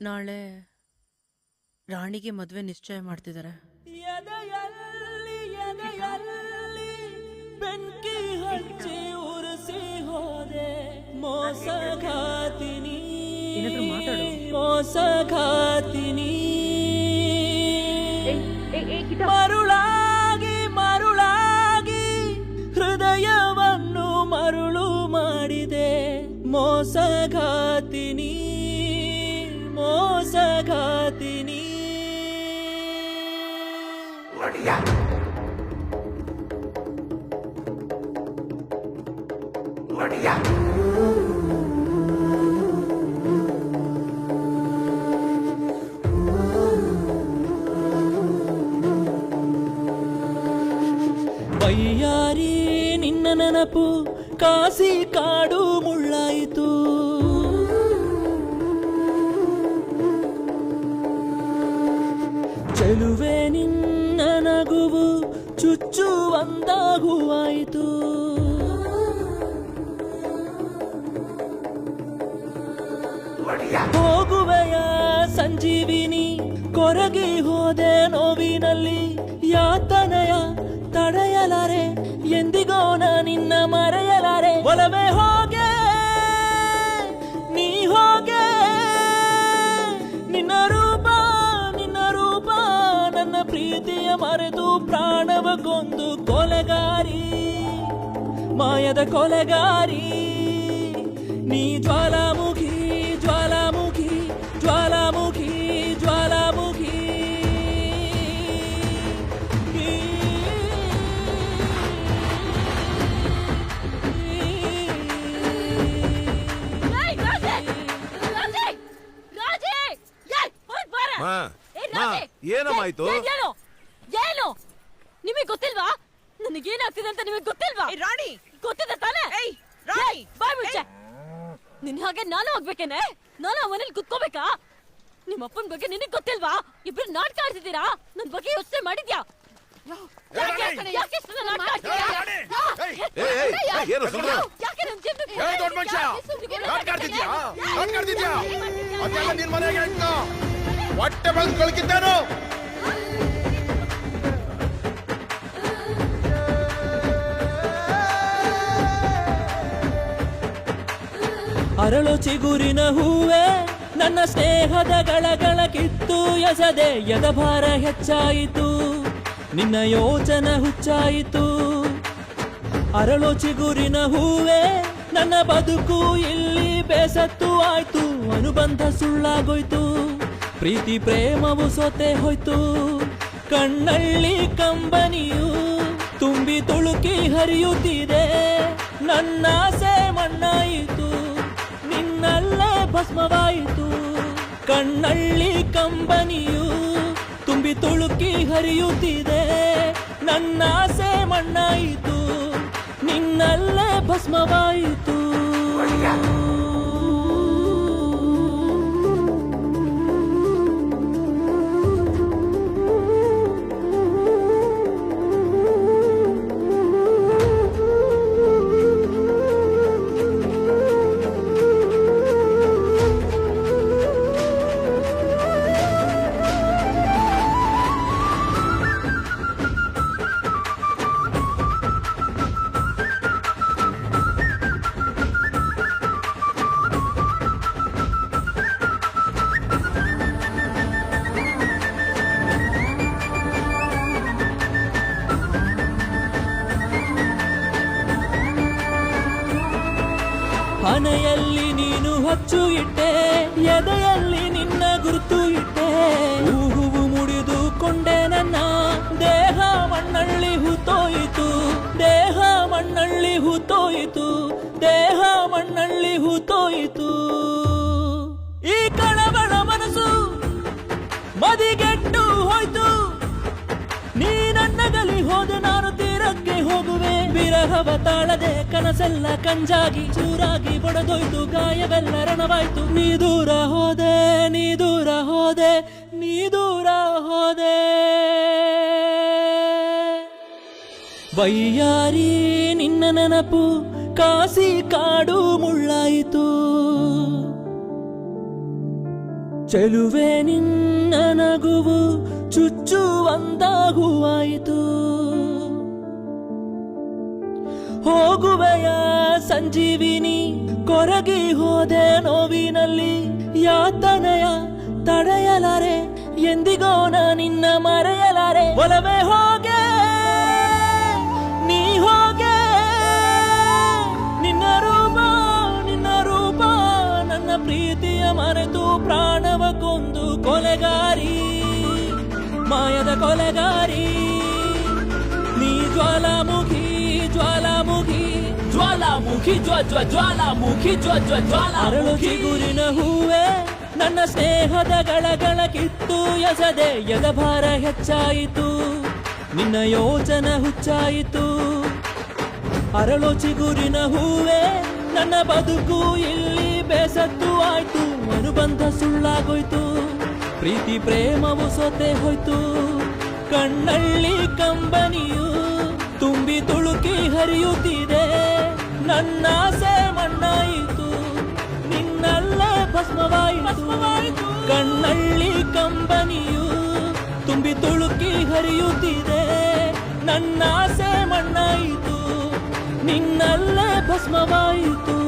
ನಾಳೆ ರಾಣಿಗೆ ಮದ್ವೆ ನಿಶ್ಚಯ ಮಾಡ್ತಿದ್ದಾರೆ. ಬೆಂಕಿ ಹಚ್ಚಿ ಉರಿಸಿ ಹೋದೆ ಮೋಸಘಾತಿನಿ ಮೋಸಘಾತಿನಿ ಮರುಳಾಗಿ ಮರುಳಾಗಿ ಹೃದಯವನ್ನು ಮರುಳು ಮಾಡಿದೆ ಮೋಸಘಾತಿನಿ ಮೋಸಘಾತಿನಿ. ಬಯ್ಯಾರಿ ನಿನ್ನ ನೆನಪು ಕಾಸಿ ಕಾಡು ಮುಳ್ಳಾಯಿತು. ಚೆಲುವೆ ನಿನ್ನ ನಗುವು ಚುಚ್ಚುವಂದಾಗುವಾಯಿತು. ಹೋಗುವೆಯ ಸಂಜೀವಿನಿ ಕೊರಗಿ ಹೋದೆ ನೋವಿನಲ್ಲಿ ಯಾತನೆಯ ತಡೆಯಲಾರೆ ಎಂದಿಗೋ ನಿನ್ನ ಮರೆಯಲಾರೆ. ಒಲವೇ ಹೋಗೆ ನೀ ಹೋಗೆ ನಿನ್ನ ರೂಪ ನನ್ನ ಪ್ರೀತಿಯ ಮರೆತು ಪ್ರಾಣವಗೊಂದು ಕೊಲೆಗಾರಿ ಮಾಯದ ಕೊಲೆಗಾರಿ. ನೀ ಜ್ವಾಲಾಮುಖಿ ಜ್ವಾಲಾಮುಖಿ ಜ್ವಾಲಾಮುಖಿ ಜ್ವಾಲಾಮುಖಿ. ಏನಮಾಯ್ತು? ಏನು ನಿಮಗೆ ಗೊತ್ತಿಲ್ವಾ? ನನಗೇನಾಗ್ತಿದೆ ಅಂತ ನಿಮಗೆ ಗೊತ್ತಿಲ್ವಾ? ರಾಣಿ ಗೊತ್ತಿದೆ ತಾನೇ? ಬಾಯ್ ಮುಚ್ಚೆ. ನಿನ್ ಹಾಗೆ ನಾನು ಹೋಗ್ಬೇಕೇನೆ? ನಾನು ಮನೇಲಿ ಕುತ್ಕೋಬೇಕಾ? ನಿಮ್ಮ ಅಪ್ಪನ ಬಗ್ಗೆ ನಿನಗೆ ಗೊತ್ತಿಲ್ವಾ? ಇಬ್ರು ನಾಟಕ ಆಡ್ತಿದ್ದೀರಾ? ನನ್ ಬಗ್ಗೆ ಯೋಚನೆ ಮಾಡಿದ್ಯಾ? ಹೊಟ್ಟೆ ಬಂದು ಕಳ್ಕಿದ್ದಾನು. ಅರಳು ಚಿಗುರಿನ ಹೂವೆ ನನ್ನ ಸ್ನೇಹದ ಗಳಗಳ ಕಿತ್ತು ಎಸದೆ ಎದಭಾರ ಹೆಚ್ಚಾಯಿತು ನಿನ್ನ ಯೋಚನೆ ಹುಚ್ಚಾಯಿತು. ಅರಳು ಚಿಗುರಿನ ಹೂವೆ ನನ್ನ ಬದುಕು ಇಲ್ಲಿ ಬೇಸತ್ತು ಆಯ್ತು. ಅನುಬಂಧ ಸುಳ್ಳಾಗೋಯ್ತು ಪ್ರೀತಿ ಪ್ರೇಮವು ಸೋತೆ ಹೋಯ್ತು. ಕಣ್ಣಳ್ಳಿ ಕಂಬನಿಯು ತುಂಬಿ ತುಳುಕಿ ಹರಿಯುತ್ತಿದೆ. ನನ್ನಾಸೆ ಮಣ್ಣಾಯಿತು ನಿನ್ನಲ್ಲೇ ಭಸ್ಮವಾಯಿತು. ಕಣ್ಣಳ್ಳಿ ಕಂಬನಿಯು ತುಂಬಿ ತುಳುಕಿ ಹರಿಯುತ್ತಿದೆ. ನನ್ನಾಸೆ ಮಣ್ಣಾಯಿತು ನಿನ್ನಲ್ಲೇ ಭಸ್ಮವಾಯಿತು. ಹಣೆಯಲ್ಲಿ ನೀನು ಹಚ್ಚು ಇಟ್ಟೆ, ಎದೆಯಲ್ಲಿ ನಿನ್ನ ಗುರುತು ಇಟ್ಟೆ. ಹೂವು ಮುಡಿದುಕೊಂಡೆ ನನ್ನ ದೇಹ ಮಣ್ಣಳ್ಳಿ ಹೂತೋಯಿತು. ದೇಹ ಮಣ್ಣಳ್ಳಿ ಹೂತೋಯಿತು. ದೇಹ ಮಣ್ಣಳ್ಳಿ ಹೂತೋಯಿತು. ಈ ಕಳವಳ ಮನಸ್ಸು ಮದಿಗೆಟ್ಟು ಹೋಯ್ತು. ನೀ ನನ್ನಗಲಿ ಹೋದೆ ನಾನು ತೀರಕ್ಕೆ ಹೋಗುವೆ. ವಿರಹವ ತಾಳದೆ ಕನಸೆಲ್ಲ ಕಂಜಾಗಿ ಚೂರಾಗಿ ಬಡದೋಯ್ತು. ಗಾಯವೆಲ್ಲ ರಣವಾಯ್ತು. ನೀ ದೂರ ಹೋದೆ, ನೀ ದೂರ ಹೋದೆ, ನೀ ದೂರ ಹೋದೆ. ಬಯ್ಯಾರಿ ನಿನ್ನ ನೆನಪು ಕಾಸಿ ಕಾಡು ಮುಳ್ಳಾಯಿತು. ಚೆಲುವೆ ನಿನ್ನ ನಗುವು ಚುಚ್ಚುವಂದಾಗುವಾಯಿತು. ಹೋಗುವೆಯ ಸಂಜೀವಿನಿ, ಕೊರಗಿ ಹೋದೆ ನೋವಿನಲ್ಲಿ. ಯಾತನೆಯ ತಡೆಯಲಾರೆ, ಎಂದಿಗೋ ನಿನ್ನ ಮರೆಯಲಾರೆ. ಒಲವೇ ಹೋಗೆ ನೀ ಹೋಗೆ, ನಿನ್ನ ರೂಪ ನನ್ನ ಪ್ರೀತಿಯ ಮರೆತು ಪ್ರಾಣವ ಕೊಂದು ಕೊಲೆಗಾರಿ, ಮಾಯದ ಕೊಲೆಗಾರಿ. ನೀ ಜ್ವಾಲಾಮುಖಿ ಜ್ವಾಲಾಮುಖಿ ಜ್ವಾಲಾಮುಖಿ ಜ್ವಾಲಾಮುಖಿ ಅರಳು ಚಿಗುರಿನ ಹೂವೆ, ನನ್ನ ಸ್ನೇಹದ ಗಳಗಳ ಕಿತ್ತು ಎಸದೆ ಎದಭಾರ ಹೆಚ್ಚಾಯಿತು, ನಿನ್ನ ಯೋಚನೆ ಹುಚ್ಚಾಯಿತು. ಅರಳು ಚಿಗುರಿನ ಹೂವೆ, ನನ್ನ ಬದುಕು ಇಲ್ಲಿ ಬೇಸತ್ತು ಆಯ್ತು. ಅನುಬಂಧ ಸುಳ್ಳಾಗೋಯ್ತು, ಪ್ರೀತಿ ಪ್ರೇಮವು ಸೊತೆ ಹೋಯ್ತು. ಕಣ್ಣಳ್ಳಿ ಕಂಬನಿಯು ತುಂಬಿ ತುಳುಕಿ ಹರಿಯುತ್ತಿದೆ, ನನ್ನಾಸೆ ಮಣ್ಣಾಯಿತು, ನಿನ್ನಲ್ಲೇ ಭಸ್ಮವಾಯಿತು. ಕಣ್ಣಳ್ಳಿ ಕಂಬನಿಯು ತುಂಬಿ ತುಳುಕಿ ಹರಿಯುತ್ತಿದೆ, ನನ್ನಾಸೆ ಮಣ್ಣಾಯಿತು, ನಿನ್ನಲ್ಲೇ ಭಸ್ಮವಾಯಿತು.